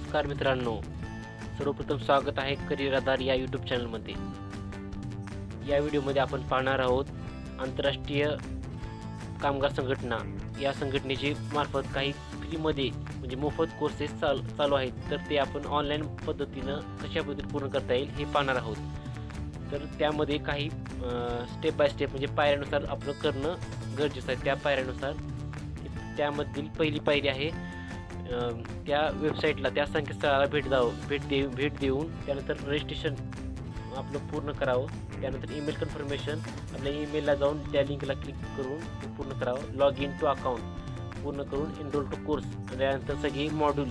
नमस्कार मित्रांनो, सर्वप्रथम स्वागत आहे करिअर आधार या यूट्यूब चॅनलमध्ये. या व्हिडिओमध्ये आपण पाहणार आहोत आंतरराष्ट्रीय कामगार संघटना या संघटनेचे मार्फत काही फ्रीमध्ये म्हणजे मोफत कोर्सेस चालू आहेत. तर ते आपण ऑनलाईन पद्धतीनं कशा पद्धतीने पूर्ण करता येईल हे पाहणार आहोत. तर त्यामध्ये काही स्टेप बाय स्टेप म्हणजे पायऱ्यानुसार आपलं करणं गरजेचं आहे. त्या पायऱ्यानुसार त्यामधील पहिली पायरी आहे त्या वेबसाईटला, त्या संकेतस्थळाला भेट देऊन त्यानंतर रजिस्ट्रेशन आपलं पूर्ण करावं. त्यानंतर ईमेल कन्फर्मेशन आपल्या ईमेलला जाऊन त्या लिंकला क्लिक करून ते पूर्ण करावं. लॉग इन टू अकाउंट पूर्ण करून एनरोल टू कोर्स, त्यानंतर सगळी मॉड्यूल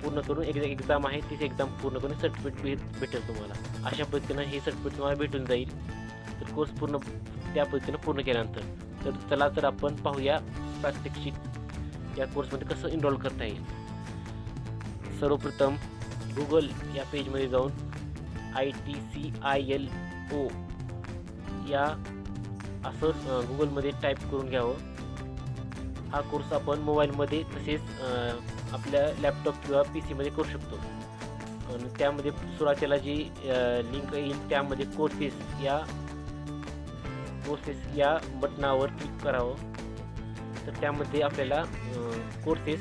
पूर्ण करून एक्झाम आहे तीच एक्झाम पूर्ण करून सर्टिफिकेट भेटेल तुम्हाला. अशा पद्धतीनं हे सर्टिफिकेट तुम्हाला भेटून जाईल तर कोर्स पूर्ण त्या पद्धतीनं पूर्ण केल्यानंतर. तर चला तर आपण पाहूया प्रात्यक्षिक या कोर्समध्ये कसं एनरोल करता येईल. सर्वप्रथम गुगल या पेजमध्ये जाऊन ITCILO या असं गुगलमध्ये टाईप करून घ्यावं. हा कोर्स आपण मोबाईलमध्ये तसेच आपल्या लॅपटॉप किंवा PC मध्ये करू शकतो. आणि त्यामध्ये सुरुवातीला जी लिंक येईल त्यामध्ये कोर्सेस या बटनावर क्लिक करावं. तर त्यामध्ये आपल्याला कोर्सेस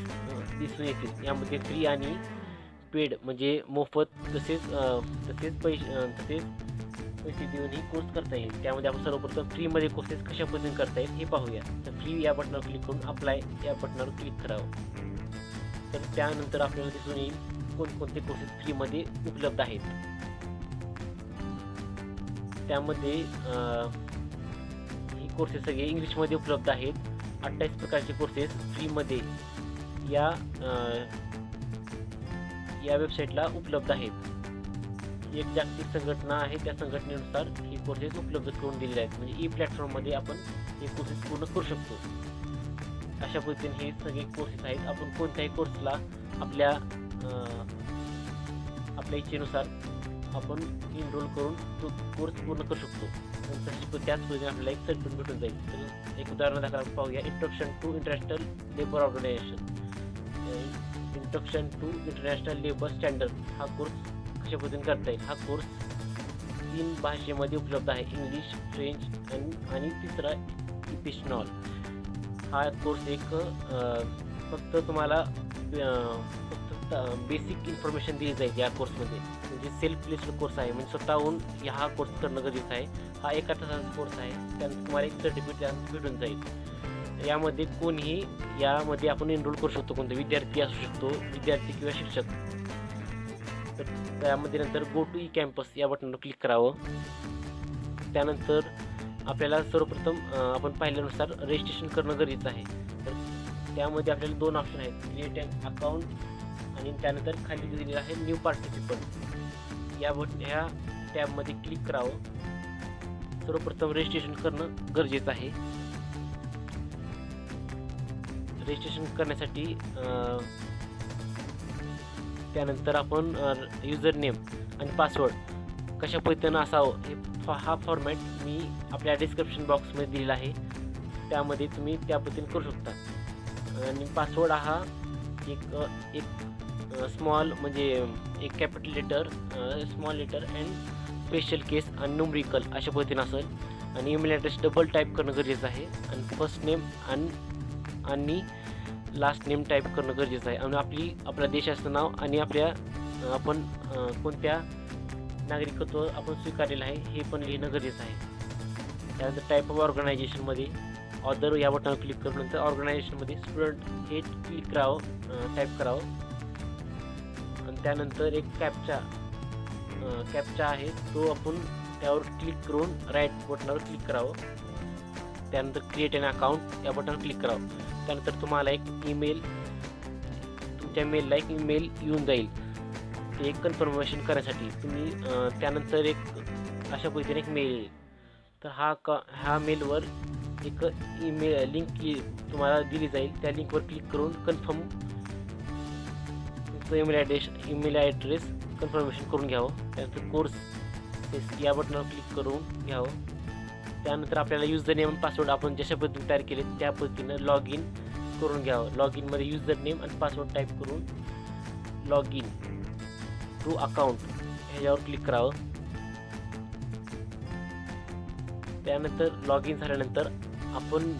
दिसून येतील. यामध्ये फ्री आणि पेड म्हणजे मोफत तसेच पैसे देऊनही कोर्स करता येईल. त्यामध्ये आपण सर्वप्रथम फ्रीमध्ये कोर्सेस कशा पद्धतीने करता येईल हे पाहूया. तर फ्री या बटनावर क्लिक करून अप्लाय या बटनावर क्लिक करावं. तर त्यानंतर आपल्याला दिसून येईल कोणकोणते कोर्सेस फ्रीमध्ये उपलब्ध आहेत. त्यामध्ये ही कोर्सेस सगळे इंग्लिशमध्ये उपलब्ध आहेत. 28 प्रकारचे कोर्सेस फ्रीमध्ये या वेबसाईटला उपलब्ध आहेत. एक जागतिक संघटना आहे, त्या संघटनेनुसार हे कोर्सेस उपलब्ध करून दिलेले आहेत. म्हणजे ई प्लॅटफॉर्ममध्ये आपण हे कोर्सेस पूर्ण करू शकतो. अशा पद्धतीने हे सगळे कोर्सेस आहेत. आपण कोणत्याही कोर्सला आपल्या इच्छेनुसार आपण एनरोल करून तो कोर्स पूर्ण करू शकतो. त्याच पद्धतीने आपल्याला एक सर्टिफिकेट भेटून जाईल. तर एक उदाहरण दाखल पाहूया. Introduction to international labour organisation, introduction to international labour standard हा कोर्स कशा पद्धतीने करता येईल. हा कोर्स 3 भाषेमध्ये उपलब्ध आहे, इंग्लिश, फ्रेंच आणि तिसरा इपिशनॉल. हा कोर्स एक फक्त तुम्हाला बेसिक इन्फॉर्मेशन दिली जाईल या कोर्समध्ये. म्हणजे सेल्फ प्लेस्ड कोर्स आहे, म्हणजे स्वतःहून हा कोर्स करणं गरजेचं आहे. हा 1 तासाचा कोर्स आहे. त्यानंतर तुम्हाला एक सर्टिफिकेट भेटून जाईल. यामध्ये कोणीही यामध्ये आपण एनरोल करू शकतो. कोणता विद्यार्थी असू शकतो, विद्यार्थी किंवा शिक्षक. तर त्यामध्ये नंतर गो टू ई कॅम्पस या बटनवर क्लिक करावं. त्यानंतर आपल्याला सर्वप्रथम आपण पाहिल्यानुसार रजिस्ट्रेशन करणं गरजेचं आहे. तर त्यामध्ये आपल्याला 2 ऑप्शन आहेत, क्रिएट अन अकाउंट आणि त्यानंतर खाली दिलेलं आहे न्यू पार्टिसिपंट. ह्या टॅबमध्ये क्लिक करावं. सर्वप्रथम रजिस्ट्रेशन करणं गरजेचं आहे. रजिस्ट्रेशन करण्यासाठी त्यानंतर आपण युजर नेम आणि पासवर्ड कशा पद्धतीनं असावं हा फॉर्मॅट मी आपल्या डिस्क्रिप्शन बॉक्समध्ये दिलेला आहे. त्यामध्ये तुम्ही त्या पद्धतीने करू शकता. आणि पासवर्ड हा एक स्मॉल म्हणजे एक capital letter, small letter and special case आणि न्यूमरिकल अशा पद्धतीने असेल. आणि ईमेल ॲड्रेस डबल टाईप करणं गरजेचं आहे. आणि फर्स्ट नेम आणि लास्ट नेम टाईप करणं गरजेचं आहे. आणि आपल्या देशाचं नाव आणि आपण कोणत्या नागरिकत्व आपण स्वीकारलेलं आहे हे पण लिहिणं गरजेचं आहे. त्यानंतर टाईप ऑफ ऑर्गनायझेशनमध्ये ऑदर या बटनावर क्लिक करून नंतर ऑर्गनायझेशनमध्ये स्टुडंट हे क्लिक करावं, टाईप करावं. आणि त्यानंतर एक कॅपचा आहे, तो आपण त्यावर क्लिक करून राईट बटनावर क्लिक करावं. त्यानंतर क्रिएट अन अकाउंट या बटनावर क्लिक करावं. त्यानंतर तुम्हाला तुमच्या मेलला एक ईमेल येऊन जाईल ते एक कन्फर्मेशन करण्यासाठी. तुम्ही त्यानंतर अशा पद्धतीने एक मेल येईल. तर हा मेलवर एक ईमेल लिंक तुम्हाला दिली जाईल. त्या लिंकवर क्लिक करून कन्फर्म तुमचं ईमेल ॲड्रेस कन्फर्मेशन करून घ्यावं. त्यानंतर कोर्स या बटनावर क्लिक करून घ्यावं. त्यानंतर आपल्याला युजर नेम आणि पासवर्ड आपण जशा पद्धतीने तयार केले त्या पद्धतीनं लॉग इन करून घ्यावं. लॉग इनमध्ये युजर नेम आणि पासवर्ड टाईप करून लॉग इन टू अकाउंट ह्याच्यावर क्लिक करावं. त्यानंतर लॉग इन झाल्यानंतर आपण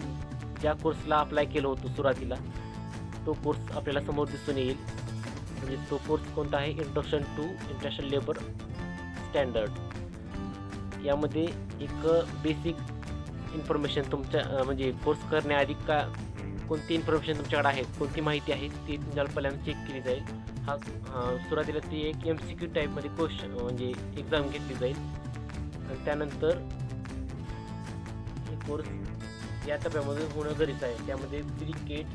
ज्या कोर्सला अप्लाय केलं होतं सुरुवातीला तो कोर्स आपल्याला समोर दिसून येईल. म्हणजे तो कोर्स कोणता आहे, introduction to international labour standard. यामध्ये एक बेसिक इन्फॉर्मेशन तुमच्या म्हणजे कोर्स करण्याआधी कोणती इन्फॉर्मेशन तुमच्याकडे आहे, कोणती माहिती आहे ती तुमच्याला पहिल्यांदा चेक केली जाईल. हा सुरुवातीला ती एक MCQ टाईपमध्ये क्वेश्चन म्हणजे एक्झाम घेतली जाईल. आणि त्यानंतर हे कोर्स या टप्प्यामध्ये होणं गरजेचं आहे. त्यामध्ये प्री-केट,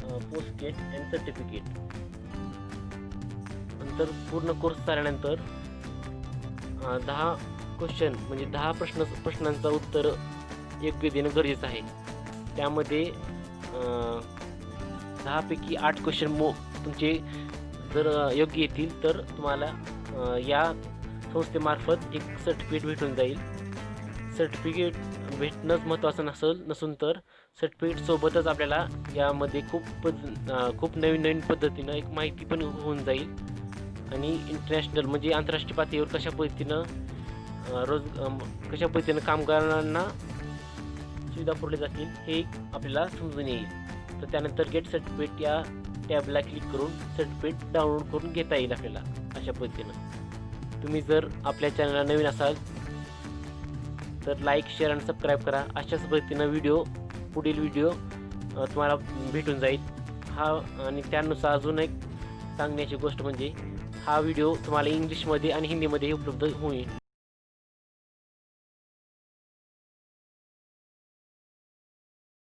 पोस्ट-केट अँड सर्टिफिकेट. नंतर पूर्ण कोर्स झाल्यानंतर 10 क्वेश्चन म्हणजे 10 प्रश्नांचं उत्तर योग्य देणं गरजेचं आहे. त्यामध्ये 10 पैकी 8 क्वेश्चन तुमचे जर योग्य येतील तर तुम्हाला या संस्थेमार्फत एक सर्टिफिकेट भेटून जाईल. सर्टिफिकेट भेटणंच महत्त्वाचं नसून तर सर्टिफिकेटसोबतच आपल्याला यामध्ये खूप नवीन पद्धतीनं एक माहिती पण होऊन जाईल. आणि इंटरनॅशनल म्हणजे आंतरराष्ट्रीय पातळीवर कशा पद्धतीनं कामगारांना सुविधा पुरवल्या जातील हे आपल्याला समजून येईल. तर त्यानंतर गेट सर्टिफिकेट या टॅबला क्लिक करून सर्टिफिकेट डाउनलोड करून घेता येईल आपल्याला अशा पद्धतीनं. तुम्ही जर आपल्या चॅनलला नवीन असाल तर लाईक, शेअर आणि सबस्क्राईब करा. अशाच पद्धतीनं पुढील व्हिडिओ तुम्हाला भेटून जाईल. आणि त्यानुसार अजून एक सांगण्याची गोष्ट म्हणजे हा व्हिडिओ तुम्हाला इंग्लिशमध्ये आणि हिंदीमध्ये उपलब्ध होईल.